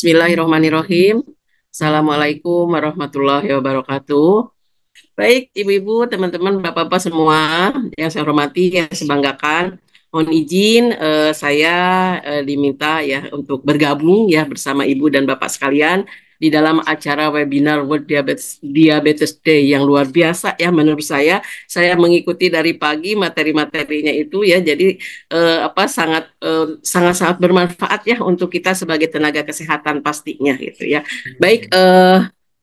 Bismillahirrahmanirrahim. Assalamualaikum warahmatullahi wabarakatuh. Baik, ibu-ibu, teman-teman, bapak-bapak semua yang saya hormati, yang saya banggakan. Mohon izin saya diminta ya untuk bergabung ya bersama ibu dan bapak sekalian di dalam acara webinar World Diabetes Day yang luar biasa ya menurut saya. Saya mengikuti dari pagi materi-materinya itu ya, jadi sangat-sangat bermanfaat ya untuk kita sebagai tenaga kesehatan pastinya gitu ya. Baik,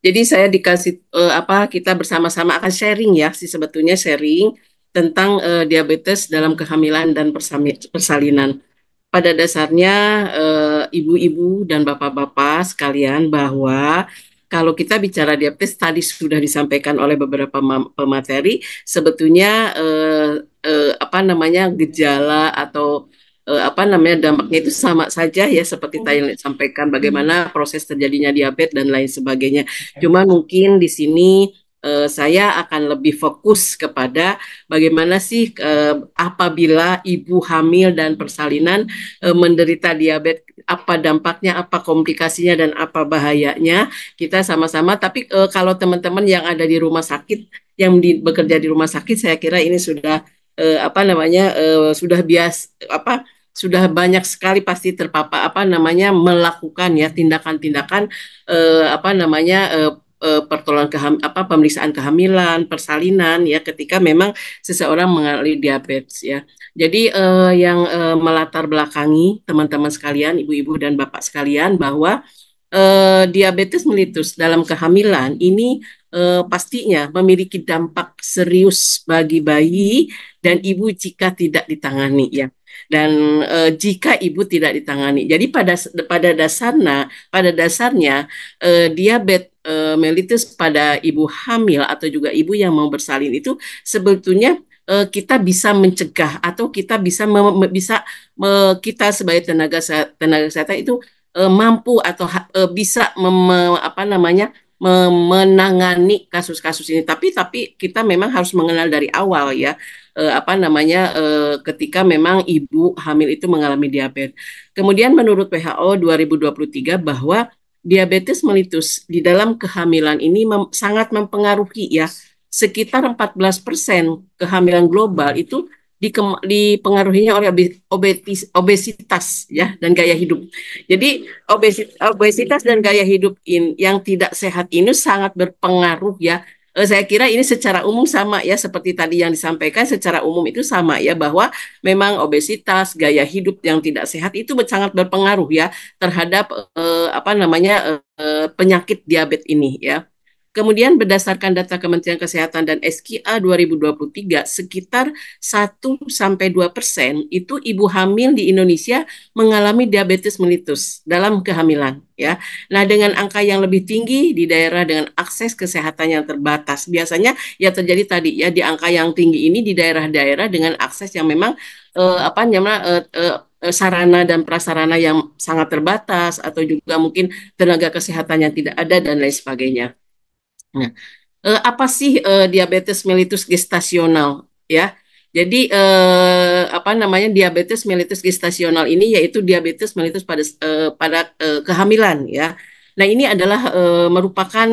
jadi saya dikasih kita bersama-sama akan sharing ya sih sebetulnya sharing tentang diabetes dalam kehamilan dan persalinan. Pada dasarnya ibu-ibu dan bapak-bapak sekalian bahwa kalau kita bicara diabetes tadi sudah disampaikan oleh beberapa pemateri sebetulnya gejala atau dampaknya itu sama saja ya seperti tadi yang disampaikan bagaimana proses terjadinya diabetes dan lain sebagainya. Cuma mungkin di sini saya akan lebih fokus kepada bagaimana sih apabila ibu hamil dan persalinan menderita diabetes, apa dampaknya, apa komplikasinya dan apa bahayanya kita sama-sama. Tapi kalau teman-teman yang ada di rumah sakit, bekerja di rumah sakit, saya kira ini sudah sudah sudah banyak sekali pasti terpapar melakukan ya tindakan-tindakan pertolongan pemeriksaan kehamilan, persalinan ya ketika memang seseorang mengalami diabetes ya. Jadi yang melatar belakangi teman-teman sekalian, ibu-ibu dan bapak sekalian bahwa diabetes mellitus dalam kehamilan ini pastinya memiliki dampak serius bagi bayi dan ibu jika tidak ditangani ya. Dan jika ibu tidak ditangani, jadi pada dasarnya diabetes mellitus pada ibu hamil atau juga ibu yang mau bersalin itu sebetulnya kita bisa mencegah atau kita kita sebagai tenaga kesehatan itu mampu atau bisa menangani kasus-kasus ini. Tapi kita memang harus mengenal dari awal ya ketika memang ibu hamil itu mengalami diabetes. Kemudian menurut WHO 2023 bahwa diabetes mellitus di dalam kehamilan ini sangat mempengaruhi ya sekitar 14% kehamilan global itu dipengaruhinya oleh obesitas ya dan gaya hidup. Jadi obesitas dan gaya hidup yang tidak sehat ini sangat berpengaruh ya. Saya kira ini secara umum sama ya seperti tadi yang disampaikan secara umum itu sama ya bahwa memang obesitas, gaya hidup yang tidak sehat itu sangat berpengaruh ya terhadap penyakit diabetes ini ya. Kemudian berdasarkan data Kementerian Kesehatan dan SKA 2023, sekitar 1-2% itu ibu hamil di Indonesia mengalami diabetes mellitus dalam kehamilan ya. Nah, dengan angka yang lebih tinggi di daerah dengan akses kesehatan yang terbatas. Biasanya ya terjadi tadi ya di angka yang tinggi ini di daerah-daerah dengan akses yang memang sarana dan prasarana yang sangat terbatas atau juga mungkin tenaga kesehatan yang tidak ada dan lain sebagainya. Nah, apa sih diabetes mellitus gestasional ya? Jadi diabetes mellitus gestasional ini yaitu diabetes mellitus pada kehamilan ya. Nah, ini adalah merupakan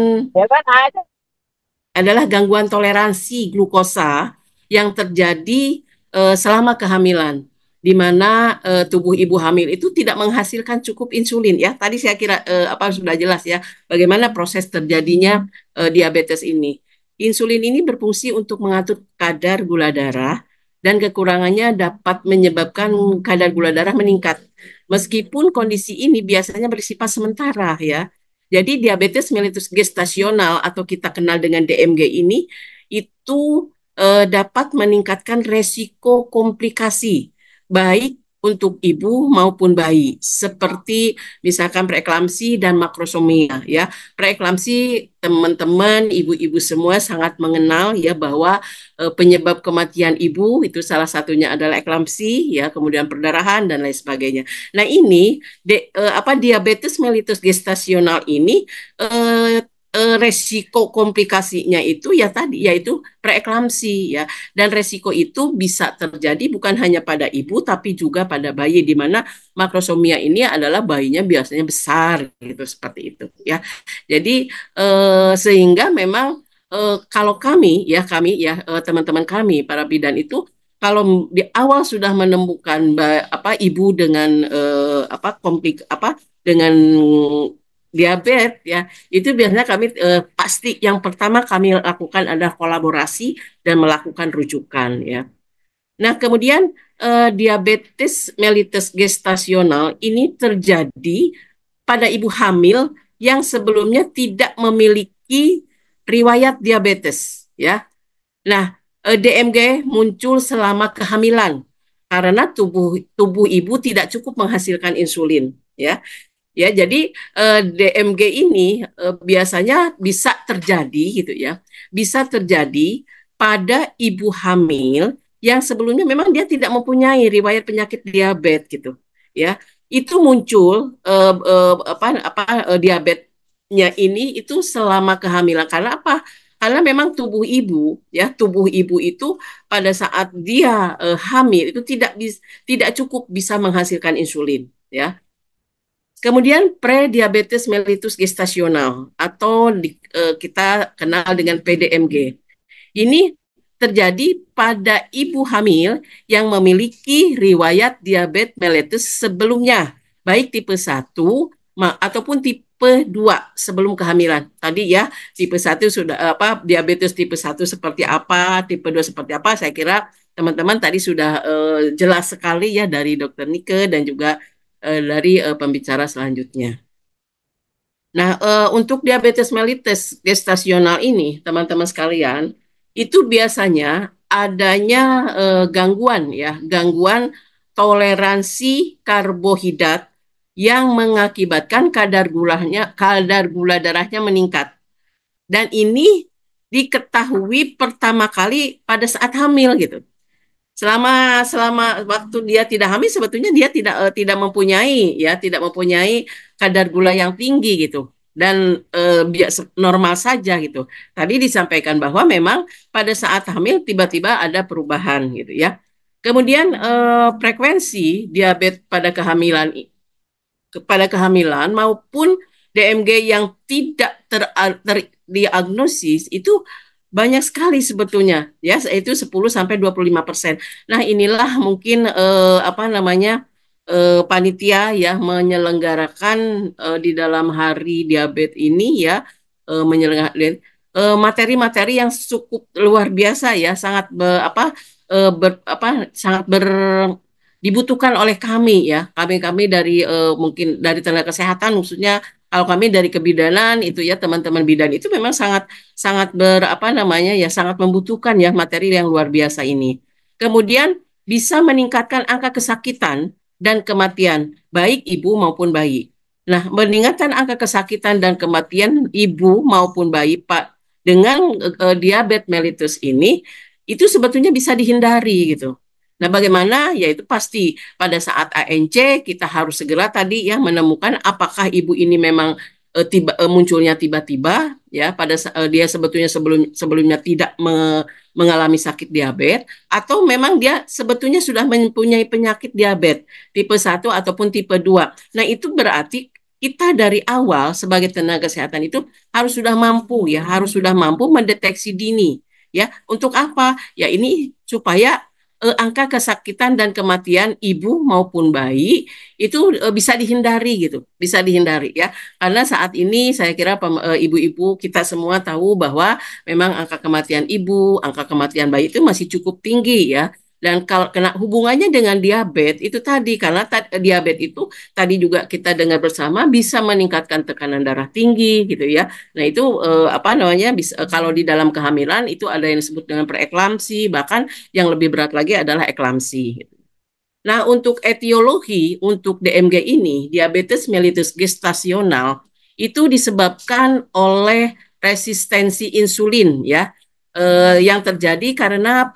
gangguan toleransi glukosa yang terjadi selama kehamilan, di mana tubuh ibu hamil itu tidak menghasilkan cukup insulin ya. Tadi saya kira sudah jelas ya bagaimana proses terjadinya diabetes ini. Insulin ini berfungsi untuk mengatur kadar gula darah dan kekurangannya dapat menyebabkan kadar gula darah meningkat. Meskipun kondisi ini biasanya bersifat sementara ya. Jadi diabetes mellitus gestasional atau kita kenal dengan DMG ini itu dapat meningkatkan resiko komplikasi baik untuk ibu maupun bayi seperti misalkan preeklamsi dan makrosomia ya. Preeklamsi teman-teman ibu-ibu semua sangat mengenal ya bahwa penyebab kematian ibu itu salah satunya adalah eklamsi ya, kemudian perdarahan dan lain sebagainya. Nah, ini diabetes mellitus gestasional ini resiko komplikasinya itu ya tadi yaitu preeklamsi ya, dan resiko itu bisa terjadi bukan hanya pada ibu tapi juga pada bayi, di mana makrosomia ini adalah bayinya biasanya besar gitu seperti itu ya. Jadi sehingga memang kalau teman-teman kami para bidan itu kalau di awal sudah menemukan ibu dengan dengan diabetes ya, itu biasanya kami pasti yang pertama kami lakukan adalah kolaborasi dan melakukan rujukan ya. Nah, kemudian diabetes mellitus gestasional ini terjadi pada ibu hamil yang sebelumnya tidak memiliki riwayat diabetes ya. Nah, DMG muncul selama kehamilan karena tubuh tubuh ibu tidak cukup menghasilkan insulin ya. Ya, jadi DMG ini biasanya bisa terjadi gitu ya. Bisa terjadi pada ibu hamil yang sebelumnya memang dia tidak mempunyai riwayat penyakit diabetes gitu. Ya, itu muncul diabetesnya ini itu selama kehamilan. Karena apa? Karena memang tubuh ibu itu pada saat dia hamil itu tidak cukup bisa menghasilkan insulin ya. Kemudian prediabetes mellitus gestasional atau kita kenal dengan PDMG. Ini terjadi pada ibu hamil yang memiliki riwayat diabetes mellitus sebelumnya, baik tipe 1 ataupun tipe 2 sebelum kehamilan. Tadi ya, tipe 1 sudah diabetes tipe 1 seperti apa, tipe 2 seperti apa, saya kira teman-teman tadi sudah jelas sekali ya dari Dokter Nike dan juga dari pembicara selanjutnya. Nah, untuk diabetes mellitus gestasional ini, teman-teman sekalian, itu biasanya adanya gangguan ya, gangguan toleransi karbohidrat yang mengakibatkan kadar gula darahnya meningkat. Dan ini diketahui pertama kali pada saat hamil gitu. Selama selama waktu dia tidak hamil sebetulnya dia tidak mempunyai kadar gula yang tinggi gitu dan normal saja gitu. Tadi disampaikan bahwa memang pada saat hamil tiba-tiba ada perubahan gitu ya. Kemudian frekuensi diabetes pada kehamilan maupun DMG yang tidak terdiagnosis itu banyak sekali sebetulnya ya, yaitu 10-25%. Nah, inilah mungkin panitia ya menyelenggarakan di dalam hari diabetes ini ya menyelenggarakan materi-materi yang cukup luar biasa ya, sangat sangat dibutuhkan oleh kami ya, kami dari mungkin dari tenaga kesehatan, khususnya kalau kami dari kebidanan itu ya, teman-teman bidan itu memang sangat sangat sangat membutuhkan ya materi yang luar biasa ini. Kemudian bisa meningkatkan angka kesakitan dan kematian baik ibu maupun bayi. Nah, meningkatkan angka kesakitan dan kematian ibu maupun bayi Pak dengan diabetes mellitus ini itu sebetulnya bisa dihindari gitu. Nah, bagaimana? Yaitu pasti pada saat ANC kita harus segera tadi ya menemukan apakah ibu ini memang munculnya tiba-tiba ya dia sebetulnya sebelumnya tidak mengalami sakit diabetes atau memang dia sebetulnya sudah mempunyai penyakit diabetes tipe 1 ataupun tipe 2. Nah, itu berarti kita dari awal sebagai tenaga kesehatan itu harus sudah mampu mendeteksi dini ya. Untuk apa? Ya ini supaya angka kesakitan dan kematian ibu maupun bayi itu bisa dihindari gitu, bisa dihindari ya. Karena saat ini saya kira ibu-ibu kita semua tahu bahwa memang angka kematian ibu, angka kematian bayi itu masih cukup tinggi ya. Dan kalau kena hubungannya dengan diabetes itu tadi, karena diabetes itu tadi juga kita dengar bersama bisa meningkatkan tekanan darah tinggi gitu ya. Nah itu kalau di dalam kehamilan itu ada yang disebut dengan preeklamsi, bahkan yang lebih berat lagi adalah eklamsi. Nah, untuk etiologi untuk DMG ini, diabetes mellitus gestasional, itu disebabkan oleh resistensi insulin ya. yang terjadi karena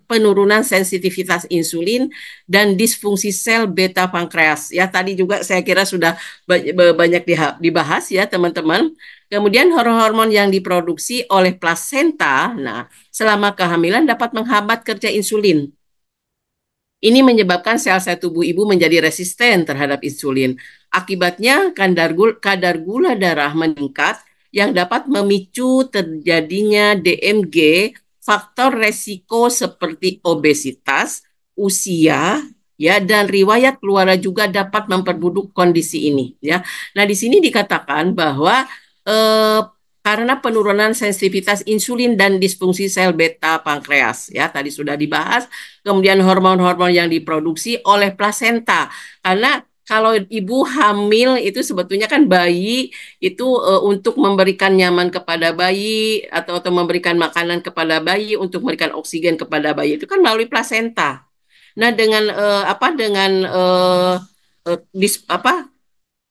penurunan sensitivitas insulin dan disfungsi sel beta pankreas. Ya, tadi juga saya kira sudah banyak dibahas ya, teman-teman. Kemudian hormon-hormon yang diproduksi oleh plasenta, nah, selama kehamilan dapat menghambat kerja insulin. Ini menyebabkan sel-sel tubuh ibu menjadi resisten terhadap insulin. Akibatnya kadar gula darah meningkat yang dapat memicu terjadinya DMG, faktor resiko seperti obesitas, usia, ya, dan riwayat keluarga juga dapat memperburuk kondisi ini, ya. Nah, di sini dikatakan bahwa eh, karena penurunan sensitivitas insulin dan disfungsi sel beta pankreas, ya, tadi sudah dibahas. Kemudian hormon-hormon yang diproduksi oleh plasenta. Karena kalau ibu hamil itu sebetulnya kan bayi itu untuk memberikan nyaman kepada bayi atau memberikan makanan kepada bayi, untuk memberikan oksigen kepada bayi itu kan melalui plasenta. Nah, dengan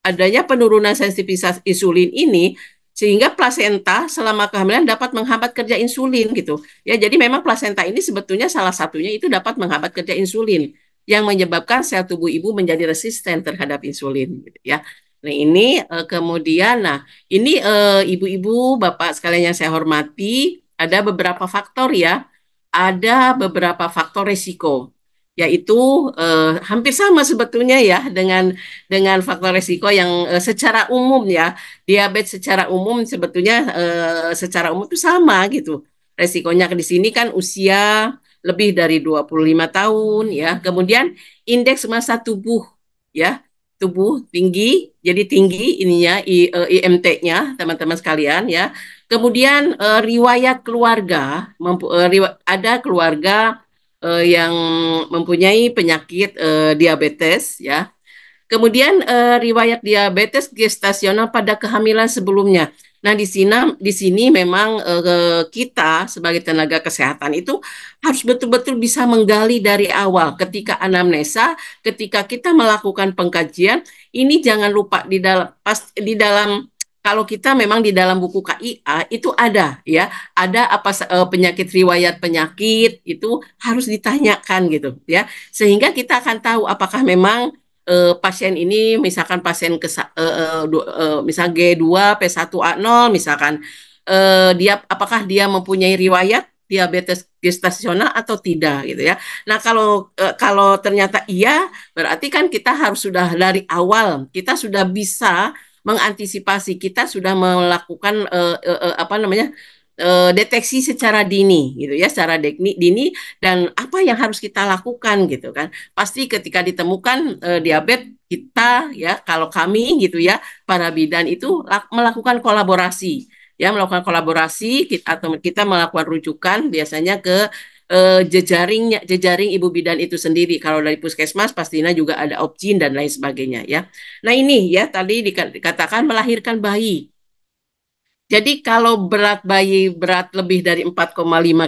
adanya penurunan sensitivitas insulin ini, sehingga plasenta selama kehamilan dapat menghambat kerja insulin gitu. Ya, jadi memang plasenta ini sebetulnya salah satunya itu dapat menghambat kerja insulin yang menyebabkan sel tubuh ibu menjadi resisten terhadap insulin gitu ya. Nah, ini kemudian ini ibu-ibu, bapak sekalian yang saya hormati, ada beberapa faktor ya. Ada beberapa faktor risiko, yaitu hampir sama sebetulnya ya dengan faktor risiko yang secara umum ya, diabetes secara umum sebetulnya secara umum itu sama gitu. Resikonya di sini kan usia lebih dari 25 tahun ya. Kemudian indeks massa tubuh ya, tubuh tinggi, jadi tinggi ininya IMT-nya teman-teman sekalian ya. Kemudian riwayat keluarga, ada keluarga yang mempunyai penyakit diabetes ya. Kemudian riwayat diabetes gestasional pada kehamilan sebelumnya. Nah, di sini memang kita sebagai tenaga kesehatan itu harus betul-betul bisa menggali dari awal ketika anamnesa, ketika kita melakukan pengkajian, ini jangan lupa di dalam kalau kita memang di dalam buku KIA itu ada ya, ada apa penyakit, riwayat penyakit itu harus ditanyakan gitu ya, sehingga kita akan tahu apakah memang pasien ini misalkan pasien misal G2 P1A0 misalkan, dia apakah dia mempunyai riwayat diabetes gestasional atau tidak gitu ya. Nah, kalau ternyata iya, berarti kan kita harus sudah dari awal kita sudah bisa mengantisipasi, kita sudah melakukan apa namanya, deteksi secara dini gitu ya, secara dini, dan apa yang harus kita lakukan gitu kan. Pasti ketika ditemukan diabetes, kita ya, kalau kami gitu ya, para bidan itu melakukan kolaborasi ya, melakukan kolaborasi atau kita melakukan rujukan biasanya ke jejaring ibu bidan itu sendiri. Kalau dari puskesmas pastinya juga ada opjin dan lain sebagainya ya. Nah, ini ya tadi dikatakan melahirkan bayi. Jadi kalau berat lebih dari 4,5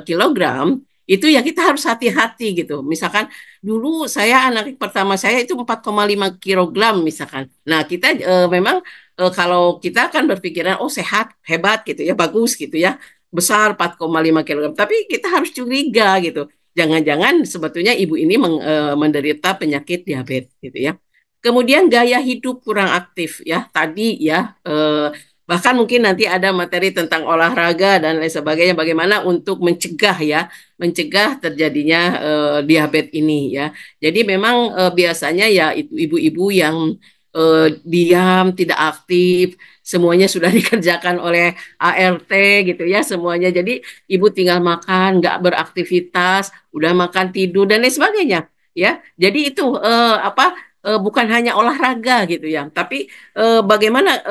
kilogram, itu ya kita harus hati-hati gitu. Misalkan dulu anak pertama saya itu 4,5 kilogram misalkan. Nah, kita memang kalau kita kan berpikiran oh sehat, hebat gitu ya, bagus gitu ya. Besar 4,5 kilogram. Tapi kita harus curiga gitu. Jangan-jangan sebetulnya ibu ini menderita penyakit diabetes gitu ya. Kemudian gaya hidup kurang aktif ya. Tadi ya bahkan mungkin nanti ada materi tentang olahraga dan lain sebagainya, bagaimana untuk mencegah terjadinya diabetes ini ya. Jadi memang biasanya ya itu ibu-ibu yang diam, tidak aktif, semuanya sudah dikerjakan oleh ART gitu ya semuanya. Jadi ibu tinggal makan, nggak beraktivitas, udah makan tidur dan lain sebagainya ya. Jadi itu bukan hanya olahraga gitu ya, tapi bagaimana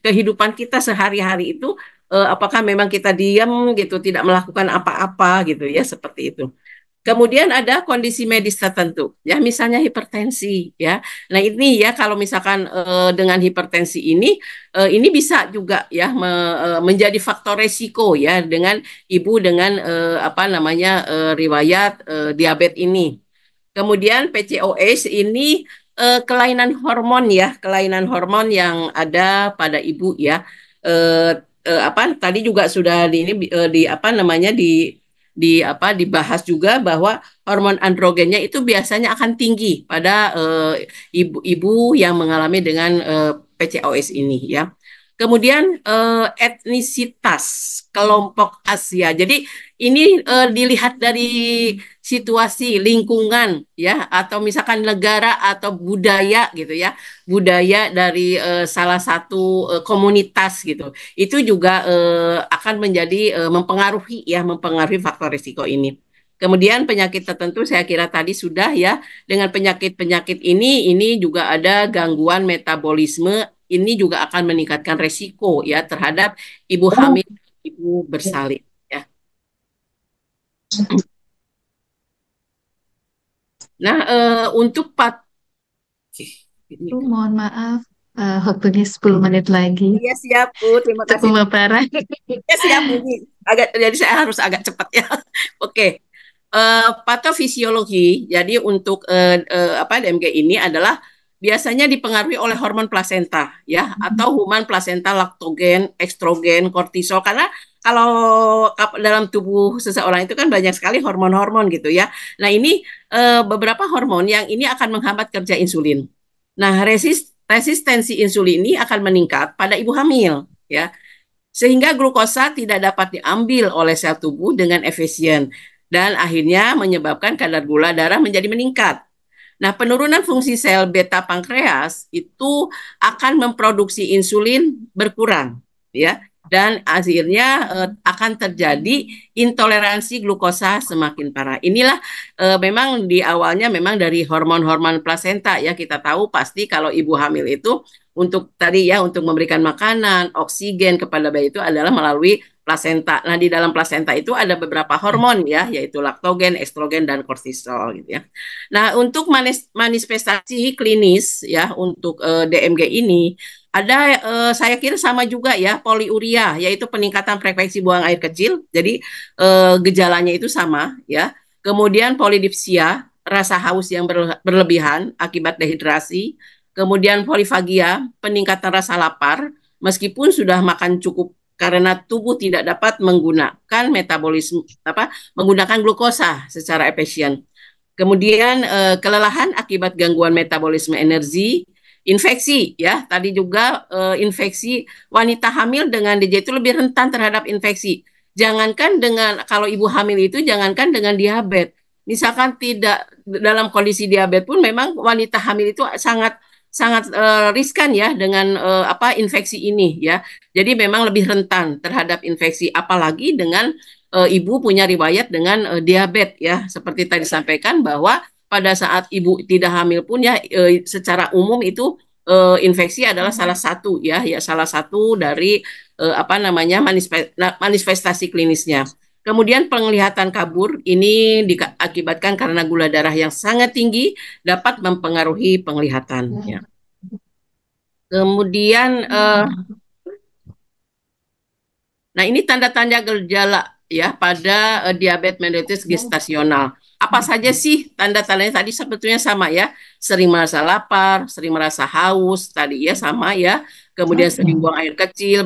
kehidupan kita sehari-hari itu, apakah memang kita diam gitu, tidak melakukan apa-apa gitu ya, seperti itu. Kemudian ada kondisi medis tertentu, ya misalnya hipertensi, ya. Nah, ini ya kalau misalkan dengan hipertensi ini bisa juga ya menjadi faktor resiko ya dengan ibu dengan apa namanya riwayat diabetes ini. Kemudian PCOS ini kelainan hormon ya, kelainan hormon yang ada pada ibu ya. apa tadi juga sudah di ini di apa namanya di apa dibahas juga bahwa hormon androgennya itu biasanya akan tinggi pada ibu-ibu yang mengalami dengan PCOS ini ya. Kemudian etnisitas kelompok Asia. Jadi ini dilihat dari situasi lingkungan ya atau misalkan negara atau budaya gitu ya. Budaya dari salah satu komunitas gitu. Itu juga akan menjadi mempengaruhi faktor risiko ini. Kemudian penyakit tertentu saya kira tadi sudah ya, dengan penyakit-penyakit ini juga ada gangguan metabolisme, ini juga akan meningkatkan resiko ya terhadap ibu hamil, ibu bersalin ya. Nah, untuk ini Mohon maaf, waktunya 10 menit lagi iya siap Bu, terima untuk kasih. pemaparan. Ya siap Bu. Jadi saya harus agak cepat ya. Oke. Patofisiologi, jadi untuk apa DMG ini adalah biasanya dipengaruhi oleh hormon plasenta ya atau human placenta laktogen, estrogen, kortisol karena kalau dalam tubuh seseorang itu kan banyak sekali hormon-hormon gitu ya. Nah, ini beberapa hormon yang ini akan menghambat kerja insulin. Nah, resistensi insulin ini akan meningkat pada ibu hamil ya sehingga glukosa tidak dapat diambil oleh sel tubuh dengan efisien dan akhirnya menyebabkan kadar gula darah menjadi meningkat. Nah, penurunan fungsi sel beta pankreas itu akan memproduksi insulin berkurang, ya, dan akhirnya akan terjadi intoleransi glukosa semakin parah. Inilah memang di awalnya memang dari hormon-hormon plasenta ya kita tahu pasti kalau ibu hamil itu untuk tadi ya untuk memberikan makanan, oksigen kepada bayi itu adalah melalui plasenta. Nah, di dalam plasenta itu ada beberapa hormon ya, yaitu laktogen, estrogen dan kortisol gitu ya. Nah, untuk manifestasi klinis ya untuk DMG ini ada saya kira sama juga ya poliuria yaitu peningkatan frekuensi buang air kecil. Jadi gejalanya itu sama ya. Kemudian polidipsia, rasa haus yang berlebihan akibat dehidrasi. Kemudian polifagia, peningkatan rasa lapar meskipun sudah makan cukup karena tubuh tidak dapat menggunakan metabolisme menggunakan glukosa secara efisien. Kemudian kelelahan akibat gangguan metabolisme energi, infeksi ya. Tadi juga infeksi wanita hamil dengan DJ itu lebih rentan terhadap infeksi. Jangankan dengan kalau ibu hamil itu jangankan dengan diabetes. Misalkan tidak dalam kondisi diabetes pun memang wanita hamil itu sangat sangat riskan ya dengan infeksi ini ya. Jadi memang lebih rentan terhadap infeksi apalagi dengan ibu punya riwayat dengan diabetes ya seperti tadi disampaikan bahwa pada saat ibu tidak hamil pun ya secara umum itu infeksi adalah salah satu ya salah satu dari manifestasi klinisnya. Kemudian penglihatan kabur ini diakibatkan karena gula darah yang sangat tinggi dapat mempengaruhi penglihatan ya. Kemudian nah, ini tanda-tanda gejala ya pada diabetes mellitus gestasional. Apa saja sih tanda-tandanya tadi sebetulnya sama ya. Sering merasa lapar, sering merasa haus, tadi ya sama ya. Kemudian sering buang air kecil,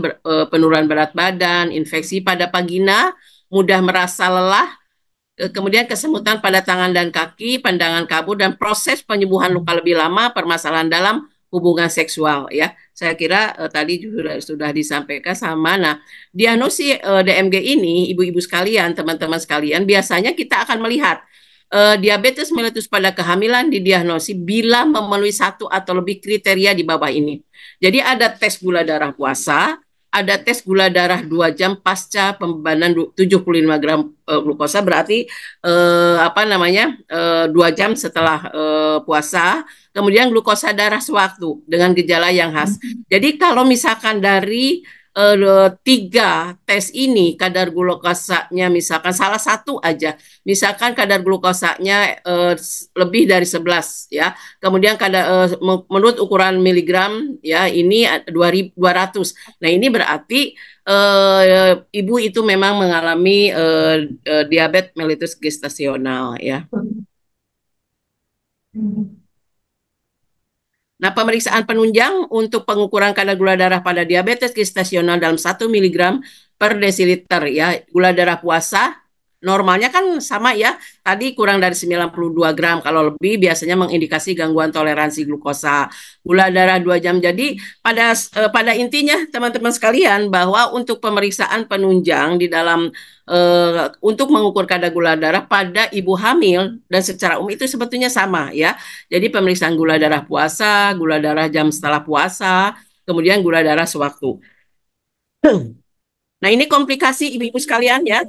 penurunan berat badan, infeksi pada vagina, mudah merasa lelah, kemudian kesemutan pada tangan dan kaki, pandangan kabur, dan proses penyembuhan luka lebih lama, permasalahan dalam hubungan seksual ya. Saya kira tadi sudah disampaikan sama. Nah, diagnosis DMG ini, ibu-ibu sekalian, teman-teman sekalian, biasanya kita akan melihat diabetes mellitus pada kehamilan didiagnosis bila memenuhi satu atau lebih kriteria di bawah ini. Jadi ada tes gula darah puasa, ada tes gula darah 2 jam pasca pembebanan 75 gram glukosa berarti 2 jam setelah puasa, kemudian glukosa darah sewaktu dengan gejala yang khas. Jadi kalau misalkan dari 3 tes ini kadar glukosanya misalkan salah satu aja, misalkan kadar glukosanya lebih dari 11 ya. Kemudian kadar menurut ukuran miligram ya ini 200. Nah, ini berarti ibu itu memang mengalami diabetes mellitus gestasional ya. Nah, pemeriksaan penunjang untuk pengukuran kadar gula darah pada diabetes gestasional dalam 1 mg per desiliter ya. Gula darah puasa normalnya kan sama ya, tadi kurang dari 92 gram, kalau lebih biasanya mengindikasi gangguan toleransi glukosa. Gula darah 2 jam. Jadi pada intinya teman-teman sekalian bahwa untuk pemeriksaan penunjang di dalam untuk mengukur kadar gula darah pada ibu hamil dan secara umum itu sebetulnya sama ya. Jadi pemeriksaan gula darah puasa, gula darah jam setelah puasa, kemudian gula darah sewaktu. Nah, ini komplikasi ibu-ibu sekalian ya.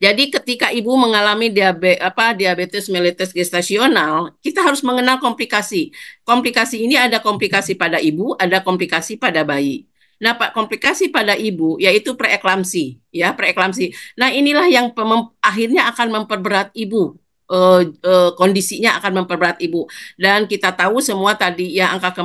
Jadi ketika ibu mengalami diabetes mellitus gestasional, kita harus mengenal komplikasi. Komplikasi ini ada komplikasi pada ibu, ada komplikasi pada bayi. Nah, Pak, komplikasi pada ibu yaitu preeklamsi, ya, preeklamsi. Nah, inilah yang akhirnya akan memperberat ibu. Kondisinya akan memperberat ibu, dan kita tahu semua tadi ya, angka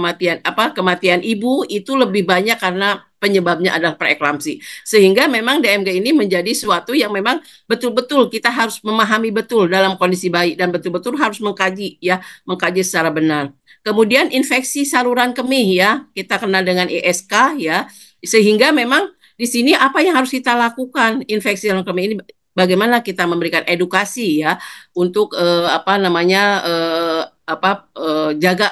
kematian ibu itu lebih banyak karena penyebabnya adalah preeklamsi, sehingga memang DMG ini menjadi suatu yang memang betul-betul kita harus memahami betul dalam kondisi bayi, dan betul-betul harus mengkaji ya, mengkaji secara benar. Kemudian infeksi saluran kemih ya, kita kenal dengan ISK ya, sehingga memang di sini apa yang harus kita lakukan infeksi saluran kemih ini, bagaimana kita memberikan edukasi ya untuk jaga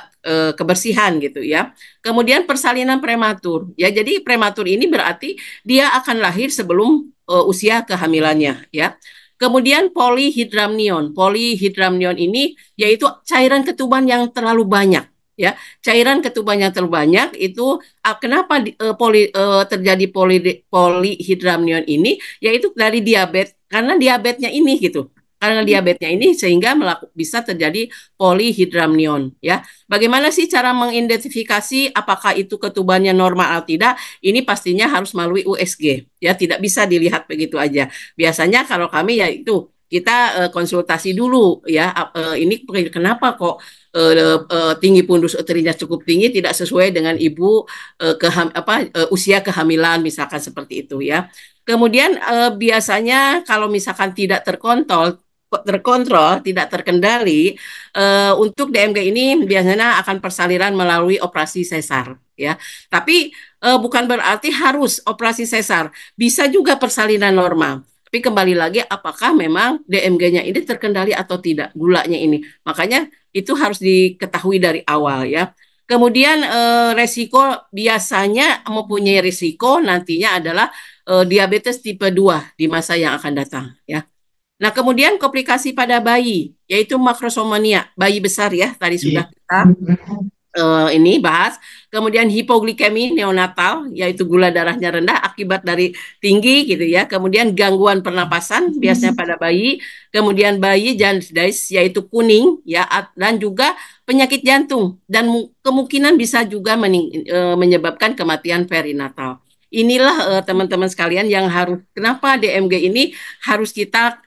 kebersihan gitu ya. Kemudian persalinan prematur ya. Jadi prematur ini berarti dia akan lahir sebelum usia kehamilannya ya. Kemudian polihidramnion. Polihidramnion ini yaitu cairan ketuban yang terlalu banyak ya. Cairan ketuban yang terlalu banyak itu kenapa terjadi polihidramnion ini, yaitu dari diabetes, karena diabetesnya ini gitu. Karena diabetesnya ini sehingga bisa terjadi polihidramnion ya. Bagaimana sih cara mengidentifikasi apakah itu ketubannya normal atau tidak? Ini pastinya harus melalui USG ya, tidak bisa dilihat begitu aja. Biasanya kalau kami ya itu kita konsultasi dulu ya, ini kenapa kok tinggi pundus uterinya cukup tinggi, tidak sesuai dengan ibu usia kehamilan misalkan seperti itu ya. Kemudian biasanya kalau misalkan tidak terkontrol, tidak terkendali, untuk DMG ini biasanya akan persalinan melalui operasi sesar ya. Tapi bukan berarti harus operasi sesar, bisa juga persalinan normal. Tapi kembali lagi apakah memang DMG-nya ini terkendali atau tidak, gulanya ini. Makanya itu harus diketahui dari awal ya. Kemudian resiko biasanya mempunyai risiko nantinya adalah diabetes tipe 2 di masa yang akan datang ya. Nah, kemudian komplikasi pada bayi, yaitu makrosomania, bayi besar ya, tadi sudah kita ini bahas. Kemudian hipoglikemi neonatal, yaitu gula darahnya rendah akibat dari tinggi gitu ya. Kemudian gangguan pernapasan, biasanya pada bayi. Kemudian bayi jaundice, yaitu kuning ya, dan juga penyakit jantung. Dan kemungkinan bisa juga menyebabkan kematian perinatal. Inilah teman-teman sekalian yang harus, kenapa DMG ini harus kita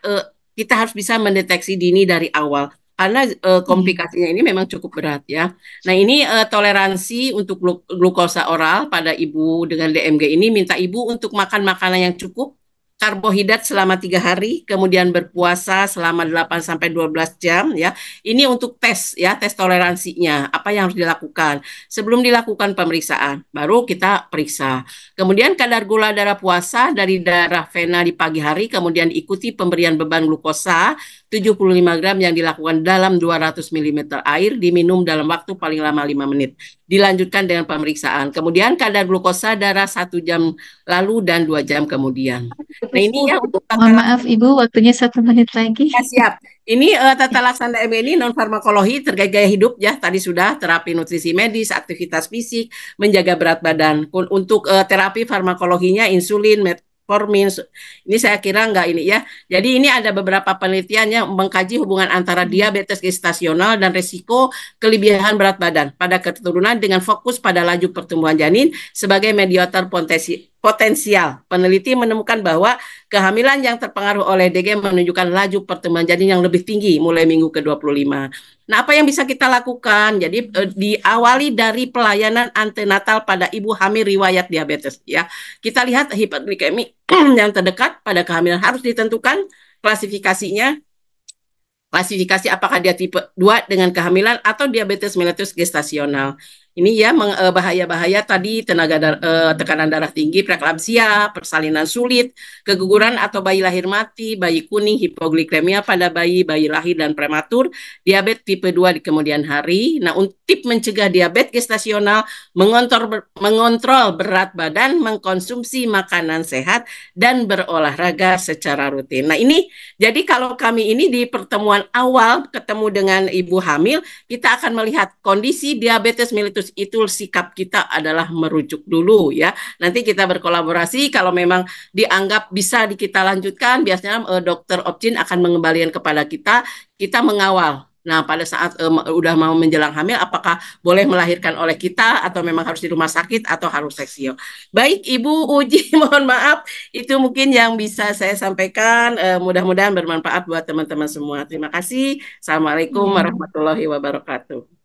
harus bisa mendeteksi dini dari awal, karena komplikasinya ini memang cukup berat ya. Nah, ini toleransi untuk glukosa oral pada ibu dengan DMG ini, minta ibu untuk makan makanan yang cukup, karbohidrat selama 3 hari, kemudian berpuasa selama 8 sampai 12 jam ya. Ini untuk tes ya, tes toleransinya, apa yang harus dilakukan. Sebelum dilakukan pemeriksaan, baru kita periksa. Kemudian kadar gula darah puasa dari darah vena di pagi hari, kemudian diikuti pemberian beban glukosa 75 gram yang dilakukan dalam 200 ml air, diminum dalam waktu paling lama 5 menit. Dilanjutkan dengan pemeriksaan. Kemudian kadar glukosa darah 1 jam lalu dan 2 jam kemudian. Nah, ini ya untuk Mohon maaf Ibu, waktunya 1 menit lagi. ya, siap. Ini tata laksana DMG ini non farmakologi terkait gaya hidup ya. Tadi sudah terapi nutrisi medis, aktivitas fisik, menjaga berat badan. Untuk terapi farmakologinya insulin, metformin. Ini saya kira enggak ini ya. Jadi ini ada beberapa penelitian yang mengkaji hubungan antara diabetes gestasional dan resiko kelebihan berat badan pada keturunan dengan fokus pada laju pertumbuhan janin sebagai mediator potensial. Peneliti menemukan bahwa kehamilan yang terpengaruh oleh DG menunjukkan laju pertumbuhan janin yang lebih tinggi mulai minggu ke-25. Nah, apa yang bisa kita lakukan? Jadi diawali dari pelayanan antenatal pada ibu hamil riwayat diabetes ya. Kita lihat hipoglikemi yang terdekat pada kehamilan harus ditentukan klasifikasinya. klasifikasi apakah dia tipe 2 dengan kehamilan atau diabetes mellitus gestasional. Ini ya bahaya-bahaya tadi tekanan darah tinggi, preeklamsia, persalinan sulit, keguguran atau bayi lahir mati, bayi kuning, hipoglikemia pada bayi, bayi lahir dan prematur, diabetes tipe 2 di kemudian hari. Nah, untuk mencegah diabetes gestasional, mengontrol berat badan, mengkonsumsi makanan sehat, dan berolahraga secara rutin. Nah, ini jadi kalau kami ini di pertemuan awal ketemu dengan ibu hamil, kita akan melihat kondisi diabetes mellitus itu sikap kita adalah merujuk dulu ya. Nanti kita berkolaborasi kalau memang dianggap bisa kita lanjutkan, biasanya dokter Opjin akan mengembalikan kepada kita, kita mengawal. Nah, pada saat udah mau menjelang hamil, apakah boleh melahirkan oleh kita atau memang harus di rumah sakit atau harus seksio. Baik, Ibu Uji, mohon maaf, itu mungkin yang bisa saya sampaikan. Mudah-mudahan bermanfaat buat teman-teman semua. Terima kasih. Assalamualaikum Iya. warahmatullahi wabarakatuh.